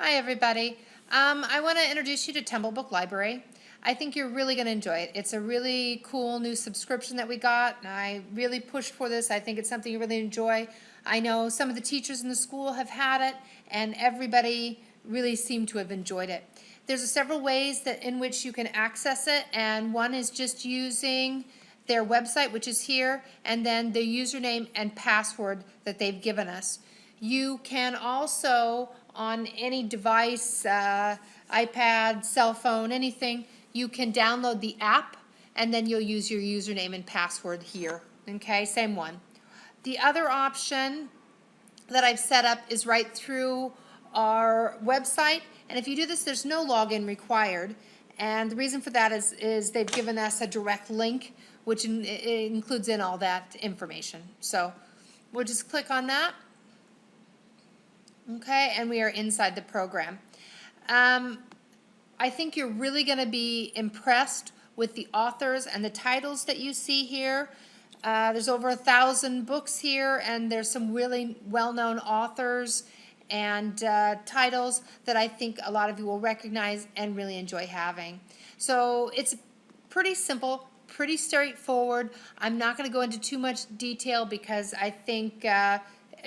Hi everybody. I want to introduce you to TumbleBookLibrary. I think you're really going to enjoy it. It's a really cool new subscription that we got, and I really pushed for this. I think it's something you really enjoy. I know some of the teachers in the school have had it, and everybody really seemed to have enjoyed it. There's several ways in which you can access it, and one is just using their website, which is here, and then the username and password that they've given us. You can also, on any device, iPad, cell phone, anything, you can download the app and then you'll use your username and password here. Okay, same one. The other option that I've set up is right through our website, and if you do this, there's no login required. And the reason for that is they've given us a direct link, which includes in all that information. So we'll just click on that. Okay, and we are inside the program. I think you're really going to be impressed with the authors and the titles that you see here. There's over 1,000 books here, and there's some really well-known authors and titles that I think a lot of you will recognize and really enjoy having. So it's pretty simple, pretty straightforward. I'm not going to go into too much detail because I think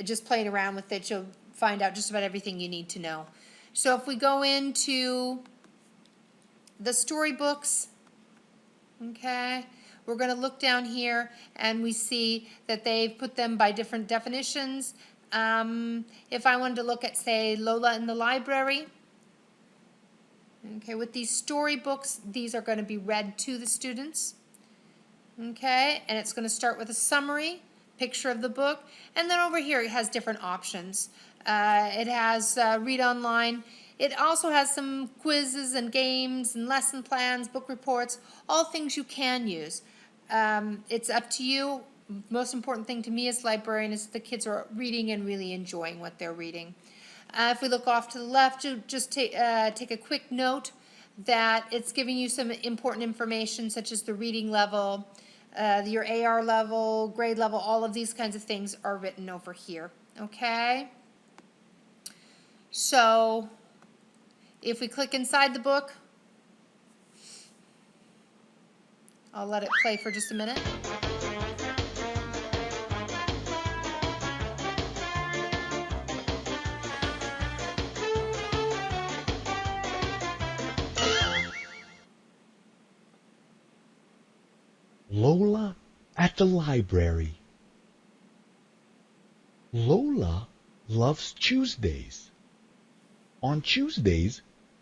just playing around with it, you'll find out just about everything you need to know. So if we go into the storybooks, okay, we're going to look down here and we see that they've put them by different definitions. If I wanted to look at, say, Lola in the library, okay, with these storybooks, these are going to be read to the students. Okay, and it's going to start with a summary, picture of the book, and then over here it has different options. It has read online. It also has some quizzes and games and lesson plans, book reports, all things you can use. It's up to you. Most important thing to me as a librarian is the kids are reading and really enjoying what they're reading. If we look off to the left, just take a quick note that it's giving you some important information such as the reading level, your AR level, grade level, all of these kinds of things are written over here. Okay? So if we click inside the book, I'll let it play for just a minute. Lola at the library. Lola loves Tuesdays. On Tuesdays,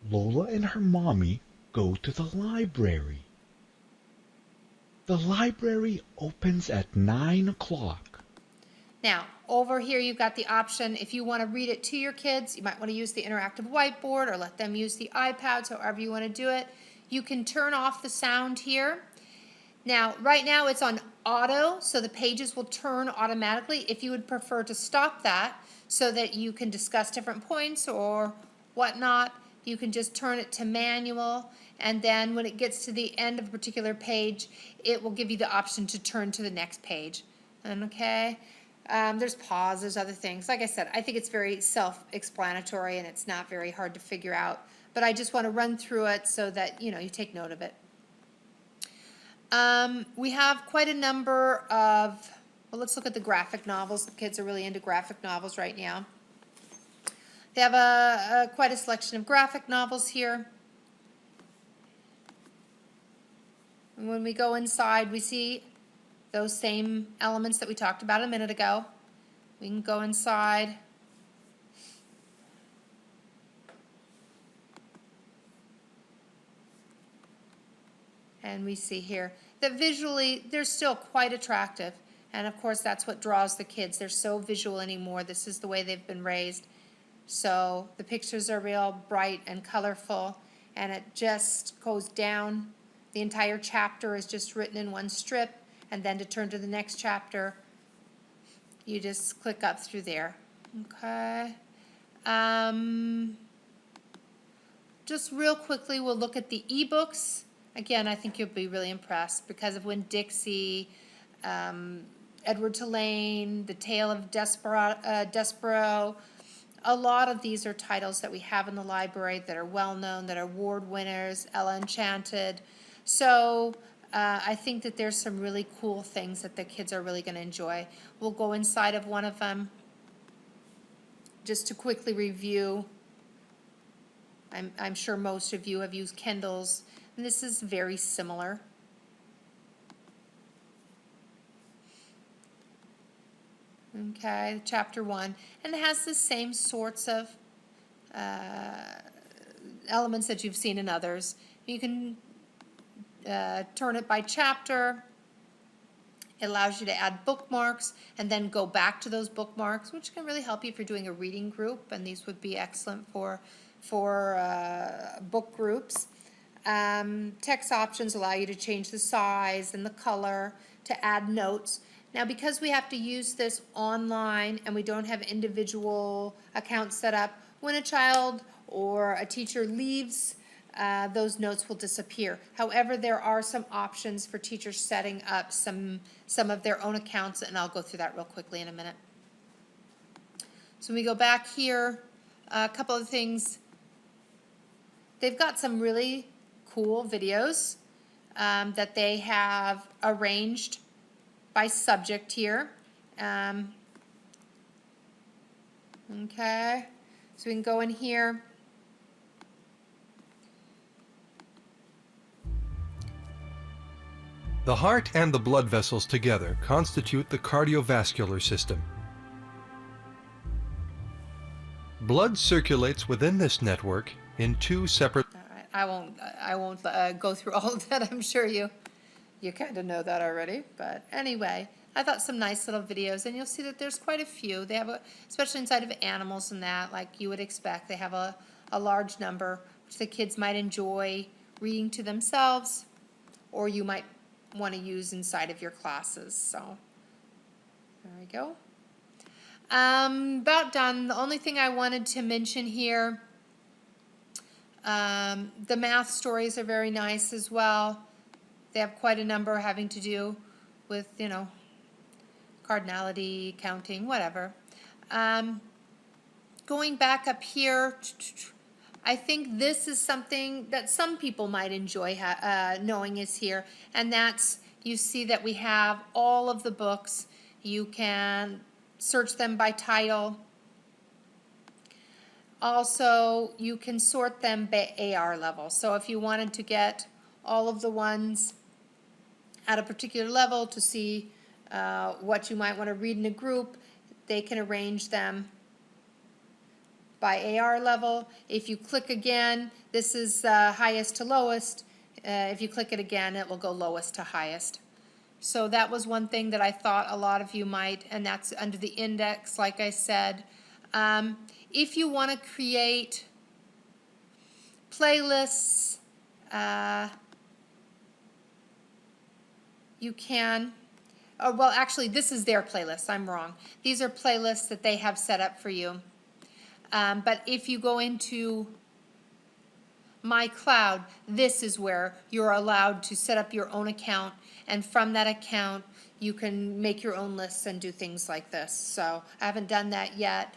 Lola and her mommy go to the library. The library opens at 9 o'clock. Now, over here you've got the option, if you want to read it to your kids, you might want to use the interactive whiteboard or let them use the iPads, however you want to do it. You can turn off the sound here. Now, right now it's on auto, so the pages will turn automatically. If you would prefer to stop that so that you can discuss different points or whatnot, you can just turn it to manual, and then when it gets to the end of a particular page, it will give you the option to turn to the next page. Okay? There's pause, there's other things. Like I said, I think it's very self-explanatory and it's not very hard to figure out, but I just want to run through it so that you take note of it. We have quite a number of, well, let's look at the graphic novels. The kids are really into graphic novels right now. They have quite a selection of graphic novels here. And when we go inside, we see those same elements that we talked about a minute ago. We can go inside. And we see here that visually they're still quite attractive. And of course that's what draws the kids. They're so visual anymore. This is the way they've been raised. So the pictures are real bright and colorful, and it just goes down. The entire chapter is just written in one strip, and then to turn to the next chapter, you just click up through there. Okay. Just real quickly, we'll look at the ebooks. Again, I think you'll be really impressed because of Winn-Dixie, Edward Tulane, The Tale of Despero, A lot of these are titles that we have in the library that are well known, that are award winners, Ella Enchanted. So I think that there's some really cool things that the kids are really going to enjoy. We'll go inside of one of them just to quickly review. I'm sure most of you have used Kindles, and this is very similar. Okay, chapter 1, and it has the same sorts of elements that you've seen in others. You can turn it by chapter. It allows you to add bookmarks and then go back to those bookmarks, which can really help you if you're doing a reading group, and these would be excellent for book groups. Text options allow you to change the size and the color, to add notes. Now, because we have to use this online and we don't have individual accounts set up, when a child or a teacher leaves, those notes will disappear. However, there are some options for teachers setting up some of their own accounts, and I'll go through that real quickly in a minute. So when we go back here, a couple of things. They've got some really cool videos that they have arranged by subject here. Okay, so we can go in here. The heart and the blood vessels together constitute the cardiovascular system. Blood circulates within this network in two separate... All right, I won't go through all of that. I'm sure you kind of know that already. But anyway, I thought some nice little videos, and you'll see that there's quite a few. They have, especially inside of animals and that, like you would expect, they have a large number, which the kids might enjoy reading to themselves, or you might want to use inside of your classes. So there we go. About done. The only thing I wanted to mention here, the math stories are very nice as well. They have quite a number having to do with, you know, cardinality, counting, whatever. Going back up here, I think this is something that some people might enjoy knowing is here, and that's, you see that we have all of the books. You can search them by title. Also, you can sort them by AR level. So if you wanted to get all of the ones at a particular level to see what you might want to read in a group, they can arrange them by AR level. If you click again, this is highest to lowest. If you click it again, it will go lowest to highest. So that was one thing that I thought a lot of you might, and that's under the index, like I said. If you want to create playlists, you can. Oh, well, actually, this is their playlist. I'm wrong. These are playlists that they have set up for you. But if you go into My Cloud, this is where you're allowed to set up your own account, and from that account you can make your own lists and do things like this. So I haven't done that yet,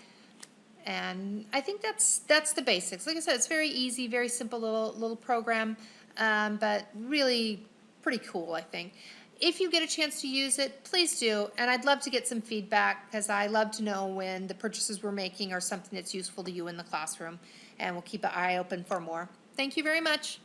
and I think that's the basics. Like I said, it's very easy, very simple little program, but really pretty cool, I think. If you get a chance to use it, please do, and I'd love to get some feedback, because I love to know when the purchases we're making are something that's useful to you in the classroom, and we'll keep an eye open for more. Thank you very much.